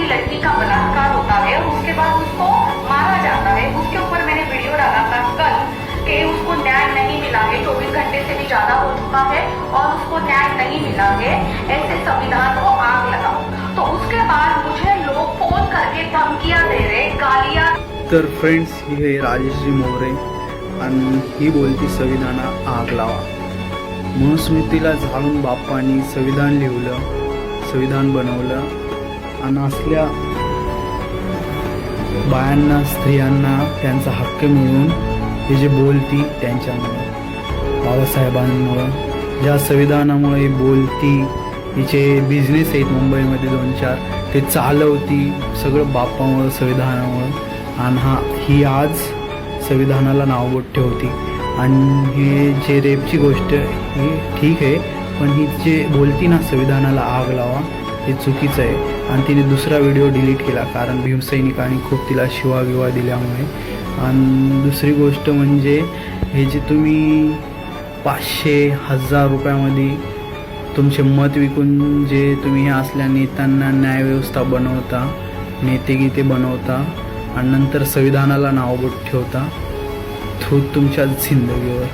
लड़की का बलात्कार होता है और उसके बाद उसको मारा जाता है। उसके ऊपर मैंने वीडियो डाला था कल कि उसको न्याय नहीं मिला है, 24 घंटे से भी ज्यादा हो चुका है और उसको न्याय नहीं मिला है, ऐसे संविधान को आग लगाओ। तो उसके बाद मुझे लोग फोन करके धमकियां दे रहे, गालियां। तर फ्रेंड्स, हे राजेशजी मोरे आणि ही बोलती संविधाना आग लावा। मनुस्मृतीला झाडून बाप्पांनी संविधान लिहिलं, संविधान बनवलं आणि असल्या बायांना, स्त्रियांना त्यांचा हक्क मिळून हे जे बोलती त्यांच्यामुळे, बाबासाहेबांमुळं, ज्या संविधानामुळे बोलती, हिचे बिझनेस आहेत मुंबईमध्ये 2-4, ते चालवती, सगळं बाप्पामुळं, संविधानामुळं। आणि ही आज संविधानाला नावबोट ठेवती। आणि हे जे रेपची गोष्ट ही ठीक आहे, पण ही जे बोलती ना संविधानाला आग लावा, हे चुकीचं आहे। आणि तिने दुसरा व्हिडिओ डिलीट केला कारण भीमसैनिकांनी खूप तिला शिवाविवा दिल्यामुळे। आणि दुसरी गोष्ट म्हणजे हे जे तुम्ही 500,000 रुपयामध्ये तुमचे मत विकून जे तुम्ही हे असल्या नेत्यांना न्यायव्यवस्था बनवता, नेतेगीते बनवता आणि नंतर संविधानाला नावबोट ठेवता, तो तुमच्या जिंदगीवर